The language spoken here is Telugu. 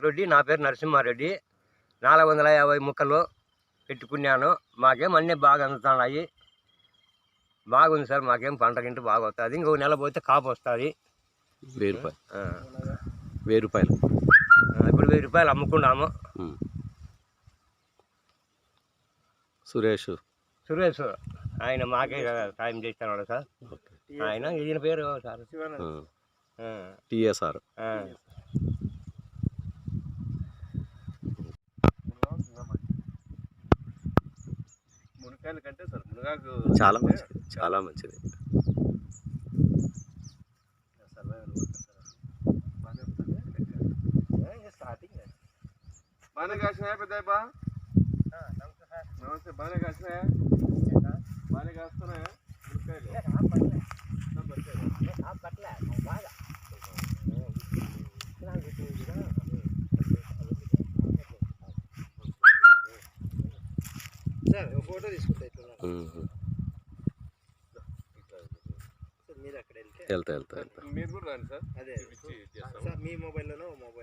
రెడ్డి, నా పేరు నరసింహారెడ్డి. 450 ముక్కలు పెట్టుకున్నాను. మాకేం అన్నీ బాగా అందుతున్నాయి. బాగుంది సార్, మాకేం పంట గింట బాగా వస్తుంది. ఇంకో నెల పోతే కాపు వస్తుంది. 1000 రూపాయలు 1000 రూపాయలు ఇప్పుడు 1000 రూపాయలు అమ్ముకున్నాము. సురేష్ ఆయన మాకే సాయం చేస్తున్నాడు సార్. ఆయన ఈయన పేరు సార్ టిఎస్ఆర్. మునక్కాయల కంటే సార్ మునగాకు చాలా మంచిది, చాలా మంచిది. బాగానే కాసినాయా పెద్ద? నమస్తే. బాగానే కాసినాయా? బాగానే కాస్తున్నాయా మునక్కాయలు? సార్ ఒక ఫోటో తీసుకుంటా ఇట్లా మీరు అక్కడ వెళ్తా మీరు కూడా రండి సార్. అదే సార్ మీ మొబైల్లోనో మొబైల్